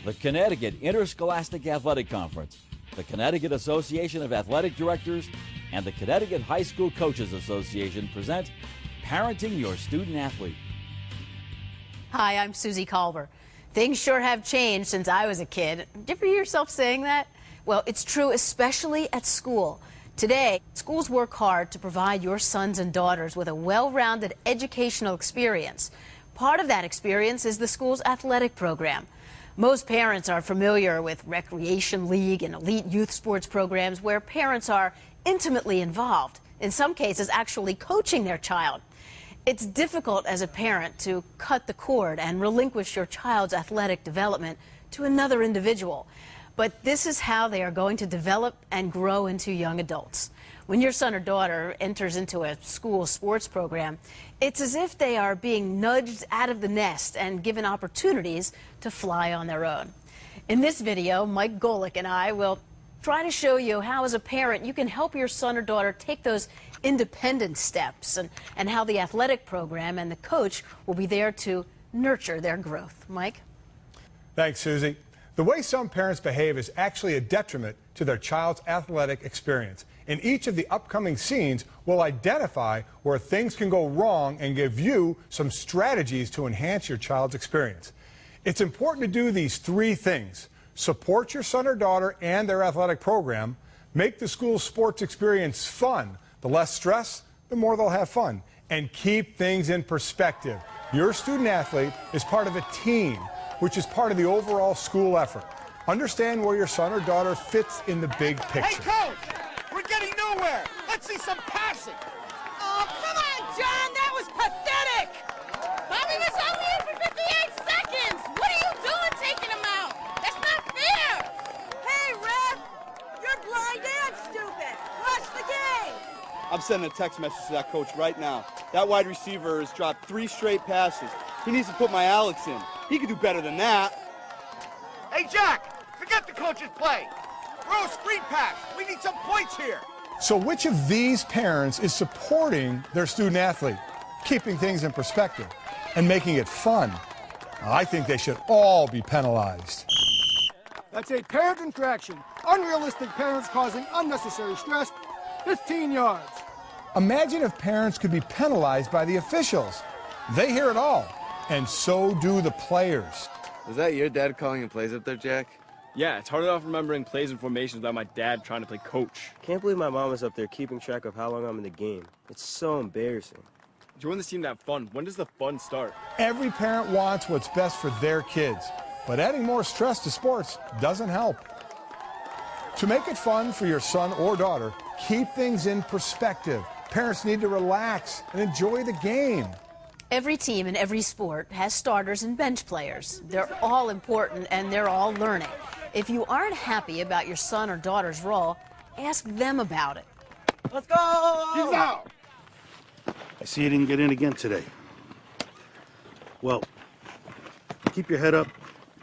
The Connecticut Interscholastic Athletic Conference, the Connecticut Association of Athletic Directors, and the Connecticut High School Coaches Association present Parenting Your Student Athlete. Hi, I'm Susie Culver. Things sure have changed since I was a kid. Do you ever hear yourself saying that? Well, it's true, especially at school. Today, schools work hard to provide your sons and daughters with a well-rounded educational experience. Part of that experience is the school's athletic program. Most parents are familiar with Recreation League and elite youth sports programs where parents are intimately involved, in some cases actually coaching their child. It's difficult as a parent to cut the cord and relinquish your child's athletic development to another individual. But this is how they are going to develop and grow into young adults. When your son or daughter enters into a school sports program, it's as if they are being nudged out of the nest and given opportunities to fly on their own. In this video, Mike Golick and I will try to show you how, as a parent, you can help your son or daughter take those independent steps and how the athletic program and the coach will be there to nurture their growth. Mike? Thanks, Susie. The way some parents behave is actually a detriment to their child's athletic experience. In each of the upcoming scenes, we'll identify where things can go wrong and give you some strategies to enhance your child's experience. It's important to do these three things: support your son or daughter and their athletic program, make the school sports experience fun. The less stress, the more they'll have fun. And keep things in perspective. Your student athlete is part of a team, which is part of the overall school effort. Understand where your son or daughter fits in the big picture. Hey, Coach! We're getting nowhere! Let's see some passing! Oh, come on, John! That was pathetic! Bobby was only in for 58 seconds! What are you doing taking him out? That's not fair! Hey, Ref! You're blind and stupid! Watch the game! I'm sending a text message to that coach right now. That wide receiver has dropped 3 straight passes. He needs to put my Alex in. He can do better than that. Hey, Jack! Forget the coach's play! Throw a screen pass! We need some points here! So which of these parents is supporting their student athlete, keeping things in perspective, and making it fun? I think they should all be penalized. That's a parent infraction. Unrealistic parents causing unnecessary stress. 15 yards. Imagine if parents could be penalized by the officials. They hear it all, and so do the players. Was that your dad calling in plays up there, Jack? Yeah, it's hard enough remembering plays and formations without my dad trying to play coach. Can't believe my mom is up there keeping track of how long I'm in the game. It's so embarrassing. You want this team to have fun. When does the fun start? Every parent wants what's best for their kids, but adding more stress to sports doesn't help. To make it fun for your son or daughter, keep things in perspective. Parents need to relax and enjoy the game. Every team in every sport has starters and bench players. They're all important and they're all learning. If you aren't happy about your son or daughter's role, ask them about it. Let's go! He's out! I see you didn't get in again today. Well, keep your head up,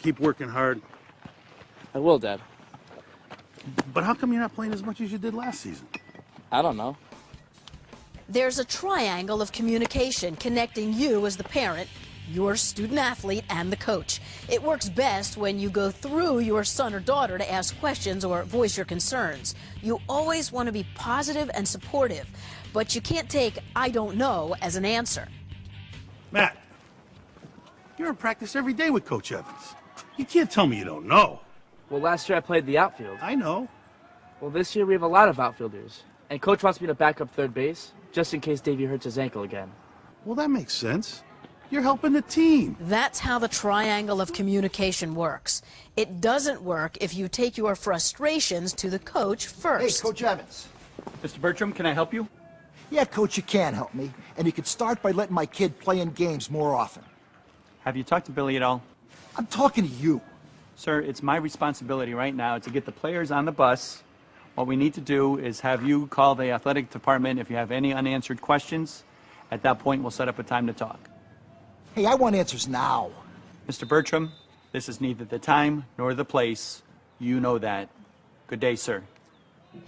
keep working hard. I will, Dad. But how come you're not playing as much as you did last season? I don't know. There's a triangle of communication connecting you as the parent, your student athlete, and the coach. It works best when you go through your son or daughter to ask questions or voice your concerns. You always want to be positive and supportive, but you can't take "I don't know" as an answer. Matt, you're in practice every day with Coach Evans. You can't tell me you don't know. Well, last year I played the outfield. I know. Well, this year we have a lot of outfielders. And Coach wants me to back up third base, just in case Davey hurts his ankle again. Well, that makes sense. You're helping the team. That's how the triangle of communication works. It doesn't work if you take your frustrations to the coach first. Hey, Coach Evans. Mr. Bertram, can I help you? Yeah, Coach, you can help me. And you could start by letting my kid play in games more often. Have you talked to Billy at all? I'm talking to you. Sir, it's my responsibility right now to get the players on the bus. What we need to do is have you call the athletic department if you have any unanswered questions. At that point, we'll set up a time to talk. Hey, I want answers now. Mr. Bertram, this is neither the time nor the place. You know that. Good day, sir.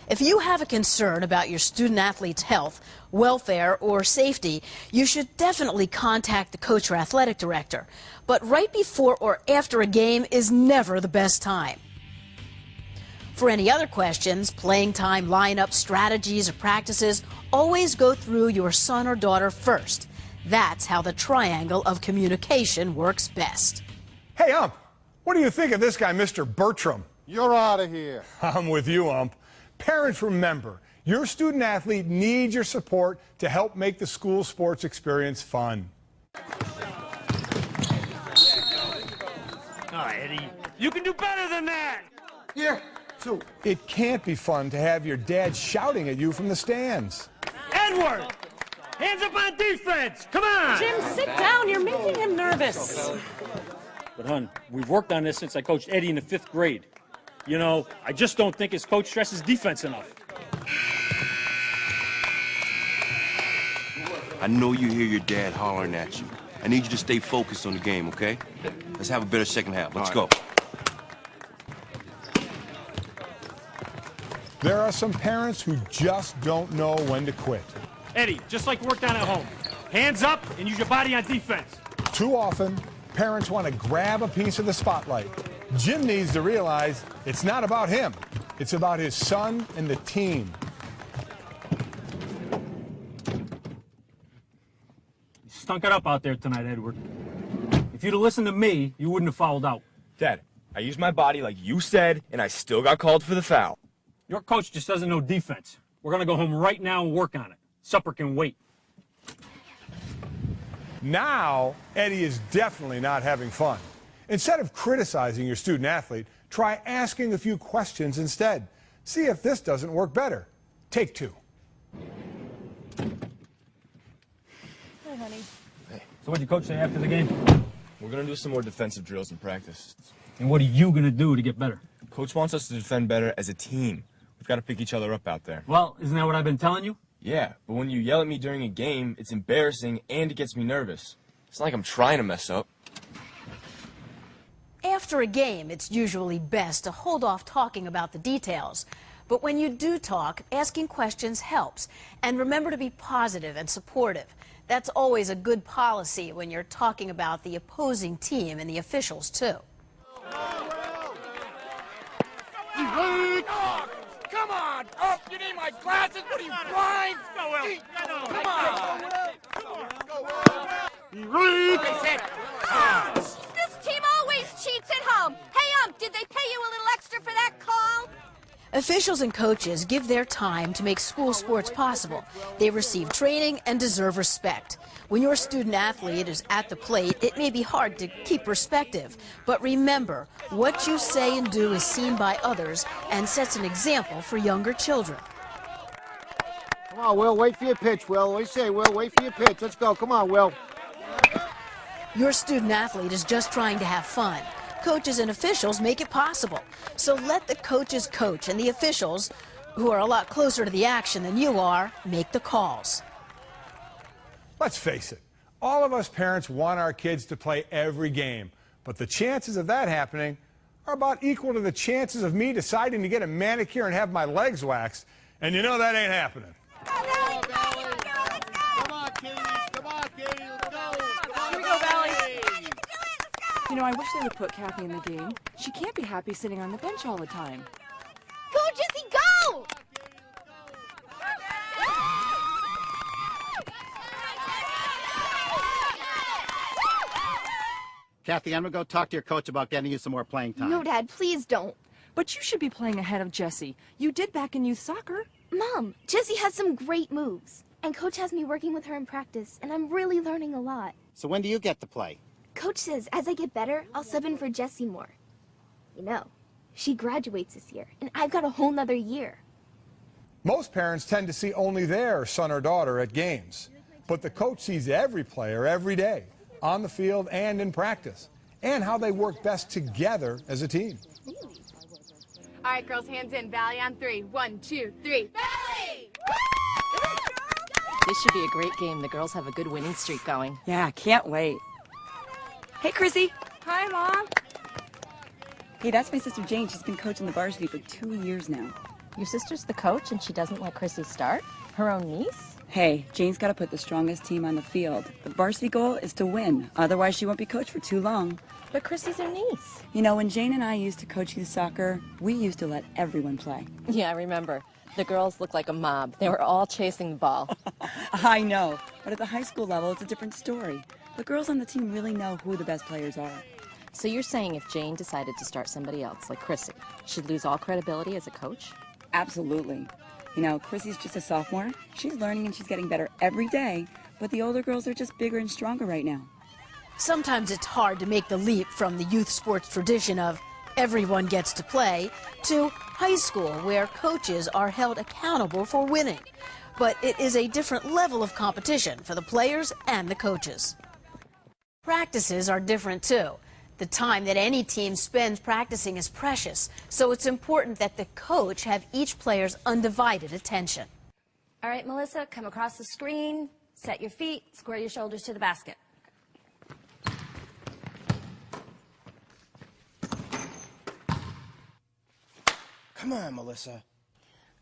If you have a concern about your student-athlete's health, welfare, or safety, you should definitely contact the coach or athletic director. But right before or after a game is never the best time. For any other questions, playing time, lineup, strategies, or practices, always go through your son or daughter first. That's how the triangle of communication works best. Hey, Ump, what do you think of this guy, Mr. Bertram? You're out of here. I'm with you, Ump. Parents, remember, your student-athlete needs your support to help make the school sports experience fun. All right, Eddie, you can do better than that. Here, two. It can't be fun to have your dad shouting at you from the stands. Edward, hands up on defense. Come on. Jim, sit down. You're making him nervous. But, hon, we've worked on this since I coached Eddie in the 5th grade. You know, I just don't think his coach stresses defense enough. I know you hear your dad hollering at you. I need you to stay focused on the game, okay? Let's have a better second half. Let's go. There are some parents who just don't know when to quit. Eddie, just like worked on at home. Hands up and use your body on defense. Too often, parents want to grab a piece of the spotlight. Jim needs to realize it's not about him. It's about his son and the team. You stunk it up out there tonight, Edward. If you'd have listened to me, you wouldn't have fouled out. Dad, I used my body like you said, and I still got called for the foul. Your coach just doesn't know defense. We're going to go home right now and work on it. Supper can wait. Now, Eddie is definitely not having fun. Instead of criticizing your student athlete, try asking a few questions instead. See if this doesn't work better. Take 2. Hi, honey. Hey. So what'd your coach say after the game? We're going to do some more defensive drills in practice. And what are you going to do to get better? Coach wants us to defend better as a team. We've got to pick each other up out there. Well, isn't that what I've been telling you? Yeah, but when you yell at me during a game, it's embarrassing and it gets me nervous. It's not like I'm trying to mess up. After a game, it's usually best to hold off talking about the details. But when you do talk, asking questions helps. And remember to be positive and supportive. That's always a good policy when you're talking about the opposing team and the officials, too. Come on! Oh, you need my glasses? What are you, blind? Go, Will. Come on! This team always cheats at home. Hey, did they pay you a little extra for that call? Officials and coaches give their time to make school sports possible. They receive training and deserve respect. When your student athlete is at the plate, it may be hard to keep perspective. But remember, what you say and do is seen by others and sets an example for younger children. Come on, Will, wait for your pitch, Will. What do you say, Will? Wait for your pitch. Let's go. Come on, Will. Your student athlete is just trying to have fun. Coaches and officials make it possible. So let the coaches coach and the officials, who are a lot closer to the action than you are, make the calls. Let's face it, all of us parents want our kids to play every game, but the chances of that happening are about equal to the chances of me deciding to get a manicure and have my legs waxed, and you know that ain't happening. Come on, Katie. Come on, Katie. Let's go. Here we go, Valley. You know, I wish they would put Kathy in the game. She can't be happy sitting on the bench all the time. Go, Jesse, go! Kathy, I'm going to go talk to your coach about getting you some more playing time. No, Dad, please don't. But you should be playing ahead of Jesse. You did back in youth soccer. Mom, Jessie has some great moves. And Coach has me working with her in practice, and I'm really learning a lot. So when do you get to play? Coach says as I get better, I'll sub in for Jessie more. You know, she graduates this year, and I've got a whole nother year. Most parents tend to see only their son or daughter at games, but the coach sees every player every day, on the field and in practice, and how they work best together as a team. All right, girls, hands in. Valley on 3. 1, 2, 3. Valley! This should be a great game. The girls have a good winning streak going. Yeah, can't wait. Hey, Chrissy. Hi, Mom. Hey, that's my sister Jane. She's been coaching the varsity for 2 years now. Your sister's the coach and she doesn't let Chrissy start? Her own niece? Hey, Jane's got to put the strongest team on the field. The varsity goal is to win. Otherwise, she won't be coached for too long. But Chrissy's her niece. You know, when Jane and I used to coach youth soccer, we used to let everyone play. Yeah, I remember. The girls looked like a mob. They were all chasing the ball. I know, but at the high school level, it's a different story. The girls on the team really know who the best players are. So you're saying if Jane decided to start somebody else, like Chrissy, she'd lose all credibility as a coach? Absolutely. You know, Chrissy's just a sophomore. She's learning and she's getting better every day, but the older girls are just bigger and stronger right now. Sometimes it's hard to make the leap from the youth sports tradition of everyone gets to play to high school, where coaches are held accountable for winning. But it is a different level of competition for the players and the coaches. Practices are different too. The time that any team spends practicing is precious, so it's important that the coach have each player's undivided attention. All right, Melissa, come across the screen, set your feet, square your shoulders to the basket. Come on, Melissa.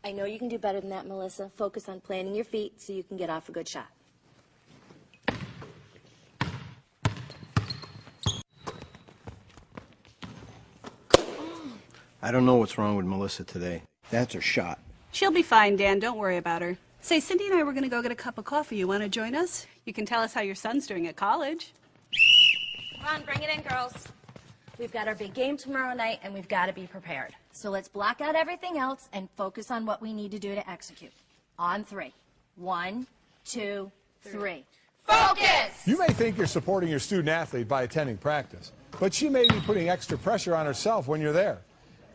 I know you can do better than that, Melissa. Focus on planting your feet so you can get off a good shot. I don't know what's wrong with Melissa today. That's her shot. She'll be fine, Dan. Don't worry about her. Say, Cindy and I were going to go get a cup of coffee. You want to join us? You can tell us how your son's doing at college. Come on, bring it in, girls. We've got our big game tomorrow night, and we've got to be prepared. So let's block out everything else and focus on what we need to do to execute. On 3. 1, 2, 3. Focus! You may think you're supporting your student athlete by attending practice, but she may be putting extra pressure on herself when you're there.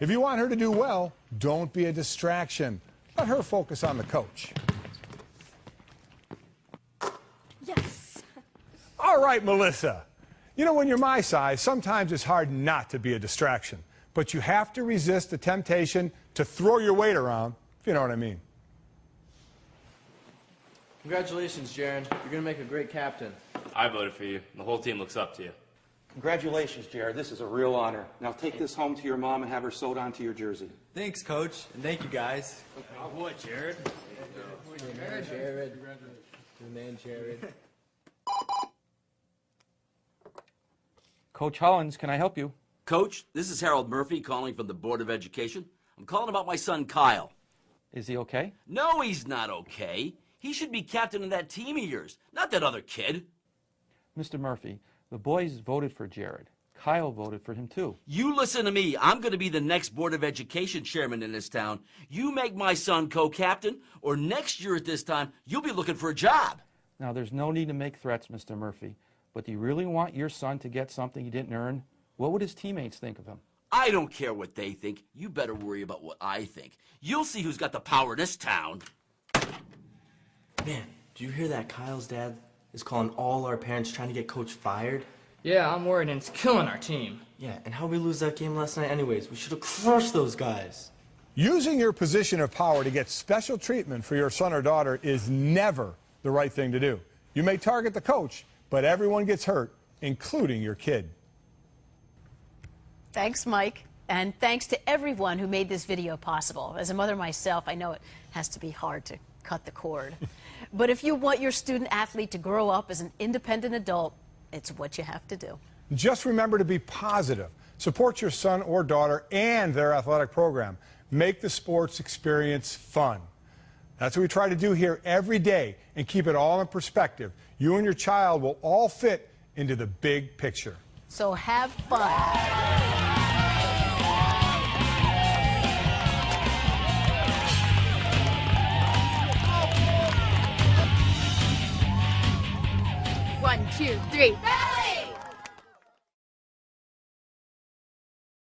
If you want her to do well, don't be a distraction. Let her focus on the coach. Yes. All right, Melissa. You know, when you're my size, sometimes it's hard not to be a distraction. But you have to resist the temptation to throw your weight around, if you know what I mean. Congratulations, Jaron. You're going to make a great captain. I voted for you. The whole team looks up to you. Congratulations, Jared. This is a real honor. Now take this home to your mom and have her sewed onto your jersey. Thanks, Coach, and thank you, guys. What, Jared? Jared. Good man, Jared. Coach Hollins, can I help you? Coach, this is Harold Murphy calling from the Board of Education. I'm calling about my son, Kyle. Is he okay? No, he's not okay. He should be captain of that team of yours, not that other kid. Mr. Murphy, the boys voted for Jared. Kyle voted for him, too. You listen to me. I'm going to be the next Board of Education chairman in this town. You make my son co-captain, or next year at this time, you'll be looking for a job. Now, there's no need to make threats, Mr. Murphy. But do you really want your son to get something he didn't earn? What would his teammates think of him? I don't care what they think. You better worry about what I think. You'll see who's got the power in this town. Man, did you hear that Kyle's dad is calling all our parents trying to get Coach fired? Yeah, I'm worried, and it's killing our team. Yeah, and how'd we lose that game last night anyways? We should have crushed those guys. Using your position of power to get special treatment for your son or daughter is never the right thing to do. You may target the coach, but everyone gets hurt, including your kid. Thanks, Mike. And thanks to everyone who made this video possible. As a mother myself, I know it has to be hard to cut the cord. But if you want your student athlete to grow up as an independent adult, it's what you have to do. Just remember to be positive. Support your son or daughter and their athletic program. Make the sports experience fun. That's what we try to do here every day and keep it all in perspective. You and your child will all fit into the big picture. So have fun. 1, 2, 3.